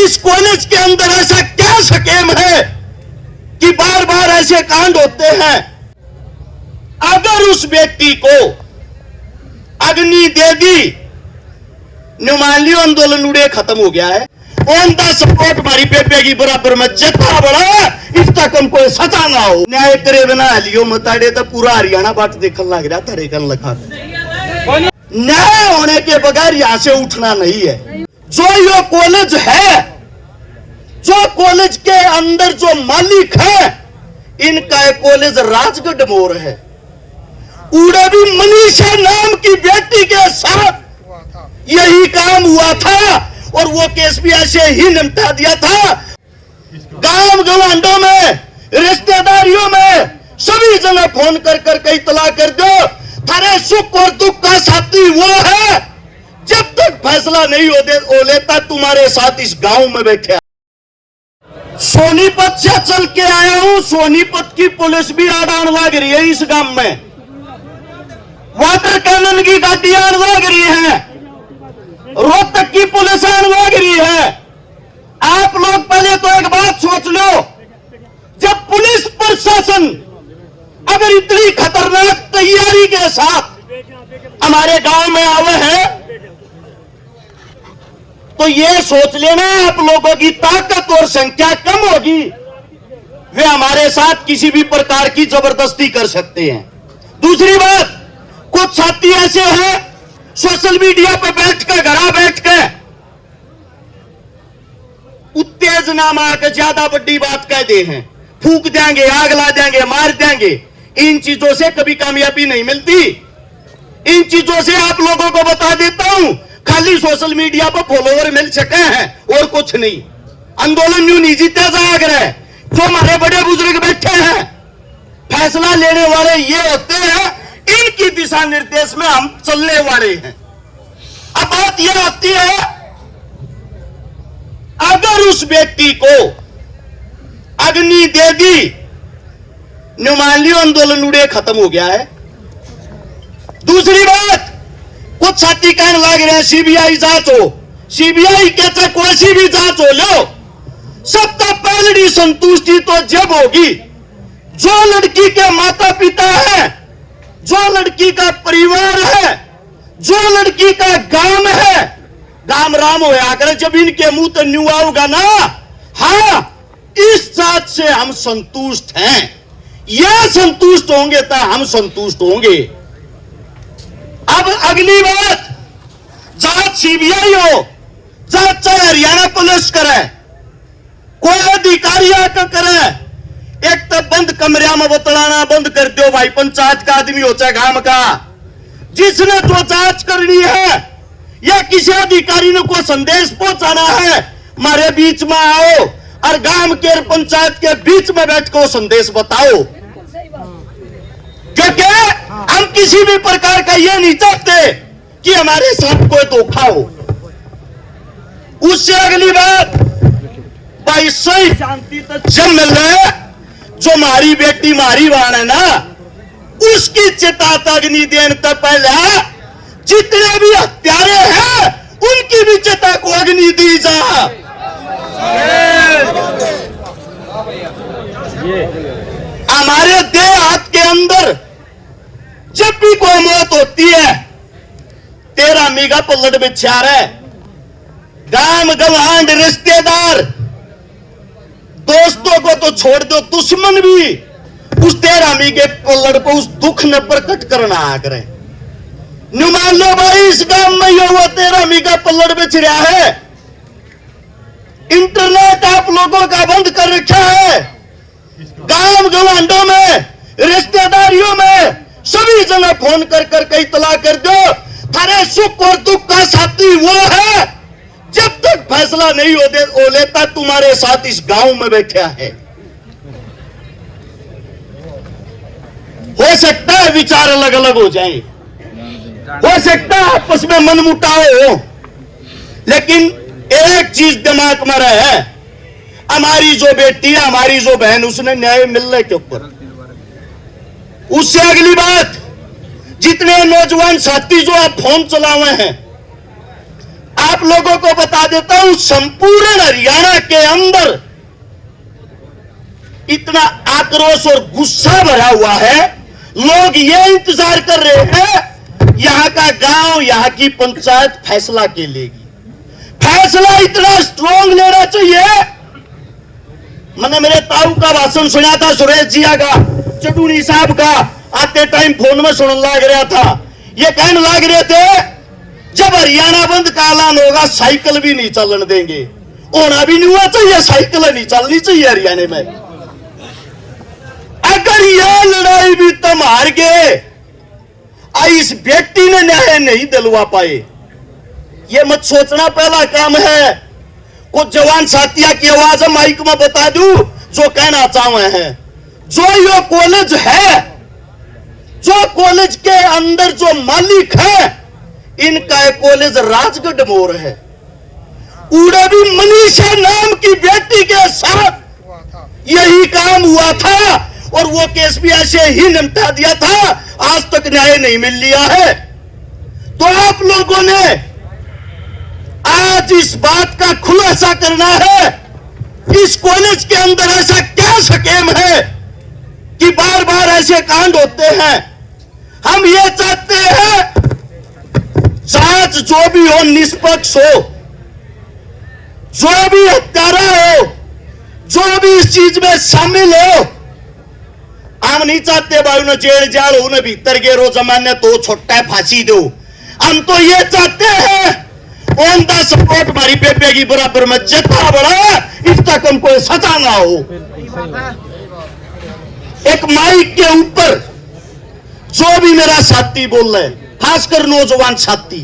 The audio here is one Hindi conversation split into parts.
इस कॉलेज के अंदर ऐसा क्या स्कीम है कि बार बार ऐसे कांड होते हैं? अगर उस व्यक्ति को अग्नि दे दी, नुमाली आंदोलन उड़े खत्म हो गया है। ऑन द सपोर्ट मारी पेपे की बराबर में जितना बड़ा इस तक हमको सजा ना हो। न्याय करे बिना लियो मताड़े तो पूरा हरियाणा बाट देखने लग रहा था। रेखन लगा न्याय होने के बगैर यहां से उठना नहीं है। जो ये कॉलेज है, जो कॉलेज के अंदर जो मालिक है, इनका कॉलेज राजगढ़ मोर है। उड़े भी मनीषा नाम की बेटी के साथ यही काम हुआ था और वो केस भी ऐसे ही निपटा दिया था। गांव गवांडों में, रिश्तेदारियों में सभी जगह फोन कर कर इतला कर दो, थारे सुख और दुख का साथी वो है। जब तक फैसला नहीं हो लेता तुम्हारे साथ इस गांव में बैठे। सोनीपत से चल के आया हूं। सोनीपत की पुलिस भी आड़ान लग रही है इस गांव में। वाटर कैनन की गाड़ियां लग रही है, रोहतक की पुलिस लग रही है। आप लोग पहले तो एक बात सोच लो, जब पुलिस प्रशासन अगर इतनी खतरनाक तैयारी के साथ हमारे गांव में आवे हैं, तो ये सोच लेना आप लोगों की ताकत और संख्या कम होगी, वे हमारे साथ किसी भी प्रकार की जबरदस्ती कर सकते हैं। दूसरी बात, कुछ साथी ऐसे हैं सोशल मीडिया पर बैठ के उत्तेजना में के ज्यादा बड़ी बात कह दे हैं, फूक देंगे, आग ला देंगे, मार देंगे। इन चीजों से कभी कामयाबी नहीं मिलती। इन चीजों से आप लोगों को बता देता हूं, खाली सोशल मीडिया पर फॉलोवर मिल सके हैं और कुछ नहीं। आंदोलन यूं नहीं जीते जाग रहे। जो हमारे बड़े बुजुर्ग बैठे हैं, फैसला लेने वाले ये होते हैं, इनकी दिशा निर्देश में हम चलने वाले हैं। अब बात यह होती है, अगर उस व्यक्ति को अग्नि दे दी, नुमाली आंदोलन उड़े खत्म हो गया है। दूसरी बात, कुछ साथी कहने लग रहे हैं सीबीआई जांच हो। सीबीआई कहते कोई सी भी जांच हो लो, सबका पहली संतुष्टि तो जब होगी जो लड़की के माता पिता है, जो लड़की का परिवार है, जो लड़की का गांव है, गांव राम होया करे। जब इनके मुंह तो न्यू आओगा ना, हाँ इस जांच से हम संतुष्ट हैं, ये संतुष्ट होंगे तो हम संतुष्ट होंगे। अब अगली बात, जांच सीबीआई हो, जांच चाहे हरियाणा पुलिस करे, कोई अधिकारी आकर करे, एक तो बंद कमरिया में बतलाना बंद कर दो भाई। पंचायत का आदमी हो चाहे गांव का, जिसने जो जांच करनी है या किसी अधिकारी ने कोई संदेश पहुंचाना है, हमारे बीच में आओ और गांव के पंचायत के बीच में बैठ कर संदेश बताओ। क्योंकि हम किसी भी प्रकार का यह नहीं चाहते कि हमारे साथ कोई धोखा हो। उससे अगली बात, भाई सही शांति तो जब मिल रहा है, जो मारी बेटी मारी वाण है ना, उसकी चिता अग्नि देने तक पहले जितने भी हत्यारे हैं उनकी भी चिता को अग्नि दी जा। हमारे देहात के अंदर जब भी कोई मौत होती है, 13 मीघा पल्लट बिछार है, गांव गवांड रिश्तेदार दोस्तों को तो छोड़ दो, दुश्मन भी उस 13 मीघे पल्लट पर उस दुख ने प्रकट करना आ करे। मान लो भाई इस गांव में ये हुआ 13 मीघा पल्लट बिछ रहा है, इंटरनेट आप लोगों का बंद कर रखा है, गांव गवांडों में, रिश्तेदारियों में सभी जगह फोन कर कर इतला कर दो, थारे सुख और दुख का साथी वो है। जब तक फैसला नहीं हो लेता तुम्हारे साथ इस गांव में बैठा है। हो सकता है विचार अलग अलग हो जाए, हो सकता है आपस में मनमुटाव हो, लेकिन एक चीज दिमाग में रहे, हमारी जो बेटी है, हमारी जो बहन, उसने न्याय मिलने के ऊपर। उससे अगली बात, जितने नौजवान साथी जो आप फोन चलावे हैं, आप लोगों को बता देता हूं, संपूर्ण हरियाणा के अंदर इतना आक्रोश और गुस्सा भरा हुआ है। लोग ये इंतजार कर रहे हैं यहां का गांव, यहां की पंचायत फैसला के लेगी। फैसला इतना स्ट्रांग लेना चाहिए। मैंने मेरे ताऊ का भाषण सुना था, सुरेश जिया का, चटूनी साहब का, आते टाइम फोन में सुनने लग रहा था। ये कहने लग रहे थे जब हरियाणा बंद का ऐलान होगा साइकिल भी नहीं चलने देंगे। होना भी नहीं हुआ चाहिए, साइकिल नहीं चलनी चाहिए हरियाणा में। अगर यह लड़ाई भी तुम हार गए, इस व्यक्ति ने न्याय नहीं दिलवा पाए, ये मत सोचना पहला काम है। कुछ जवान साथियों की आवाज माइक में बता दूं जो कहना चाहे हैं। जो ये कॉलेज है, जो कॉलेज के अंदर जो मालिक है, इनका कॉलेज राजगढ़ मोर है। उड़े भी मनीषा नाम की व्यक्ति के साथ यही काम हुआ था और वो केस भी ऐसे ही निपटा दिया था। आज तक न्याय नहीं मिल लिया है। तो आप लोगों ने आज इस बात का खुलासा करना है, इस कॉलेज के अंदर ऐसा क्या स्कीम है कि बार बार ऐसे कांड होते हैं। हम ये चाहते हैं जांच जो भी हो निष्पक्ष हो, जो भी हत्यारा हो, जो भी इस चीज में शामिल हो। हम नहीं चाहते भाई उन्हें जेल जाल उन्हें भीतर के रोज जमाने तो छोटा फांसी दो। हम तो ये चाहते हैं ऑन द स्पॉट हमारी बेबे की बराबर में जितना बड़ा इस तक हमको सजा ना हो। एक माइक के ऊपर जो भी मेरा साथी बोल रहे, खासकर नौजवान साथी,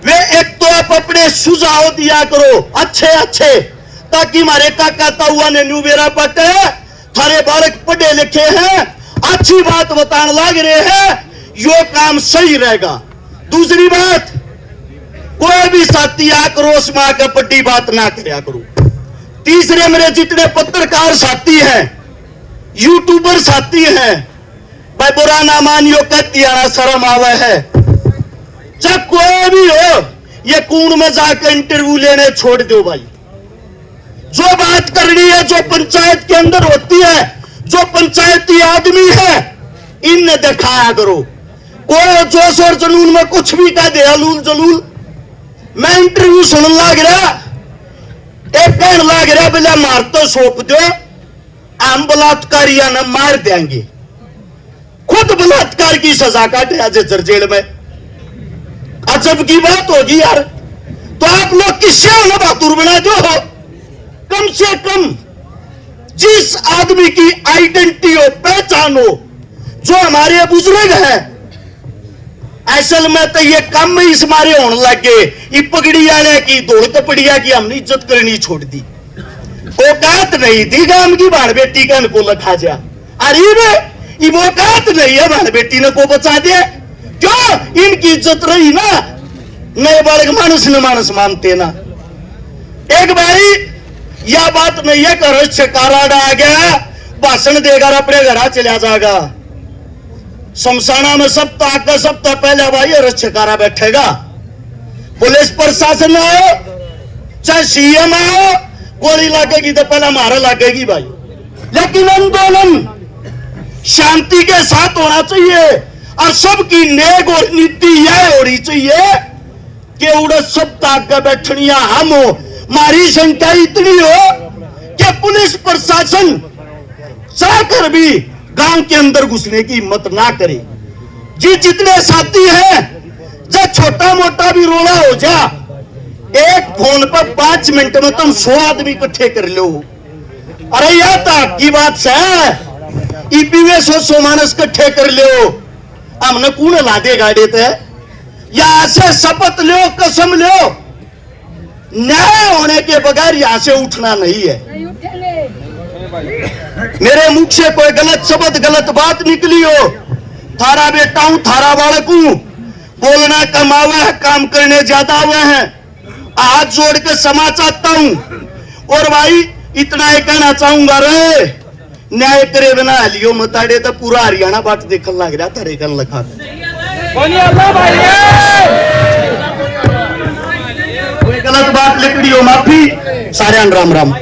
वे एक तो आप अपने सुझाव दिया करो अच्छे अच्छे, ताकि हमारे काका ताऊआ ने न्यू बेरा पटे थारे बालक पढ़े लिखे हैं, अच्छी बात बताने लग रहे हैं, यो काम सही रहेगा। दूसरी बात, कोई भी साथी आक्रोश में आकर पट्टी बात ना करया करो। तीसरे, मेरे जितने पत्रकार साथी हैं, यूट्यूबर साथी हैं, भाई बुरा ना मानियो, कहती आना शर्म आवे है। चाहे कोई भी हो, ये कूड़ में जाकर इंटरव्यू लेने छोड़ दो भाई। जो बात करनी है जो पंचायत के अंदर होती है, जो पंचायती आदमी है, इन्हें दिखाया करो। कोई जोश और जुनून में कुछ भी कह दे, हलूल जलूल। मैं इंटरव्यू सुनने लग रहा, एक कहने लग रहा बोला मार तो सौंप दो, हम बलात्कारियां न मार देंगे। खुद बलात्कार की सजा काटे आज जेल में। अजब की बात होगी यार। तो आप लोग किससे उन्हें बहादुर बना दो। कम से कम जिस आदमी की आइडेंटिटी हो, पहचान हो, जो हमारे बुजुर्ग हैं, असल में तो ये कम ही इस मारे होने लगे। ये पगड़ी वाले की दौड़ कपड़िया की हमने इज्जत करनी छोड़ दी। औकात नहीं थी गांव की बाण बेटी का को लखा जा। अरे ये औकात नहीं है बाण बेटी ने को बचा दिया। क्यों? इनकी इज्जत रही ना, नए बालक मानुस न मानस मानते ना। एक भाई यह बात नहीं है कि शिकारा आ गया भाषण देकर अपने घर चला जाएगा। शमशाना में सप्ताह पहले भाई रक्षकारा बैठेगा। पुलिस प्रशासन आओ चाहे सीएम आओ, गोली लगेगी तो पहले मारा लगेगी भाई। लेकिन आंदोलन शांति के साथ होना चाहिए और सबकी नेक और नीति यह होनी चाहिए कि उड़े सप्ताह का बैठनिया हम हो। हमारी संख्या इतनी हो कि पुलिस प्रशासन चाहकर भी गांव के अंदर घुसने की हिम्मत ना करे। जी जितने साथी हैं, जब छोटा मोटा भी रोना हो जा, एक फोन पर 5 मिनट में तुम 100 आदमी इकट्ठे कर लो। अरे यह तो आपकी बात है, ईपीवे 100 मानस इकट्ठे कर लो। हमने कौन ला दे गाड़ी थे, यहां से शपथ लो, कसम लो, न्याय होने के बगैर यहां से उठना नहीं है। मेरे मुख से कोई गलत शब्द गलत बात निकली हो, थारा बेटा हूं, थारा बालक हूं, बोलना कमावा है, काम करने ज्यादा हुए हैं। हाथ जोड़ के क्षमा चाहता हूं। और भाई इतना ही कहना चाहूंगा, रे न्याय करे बिना लियो मताड़े तो पूरा हरियाणा बाट देखने लग रहा था। रेखन लखा गलत बात लिखड़ी हो माफी। सारे राम राम।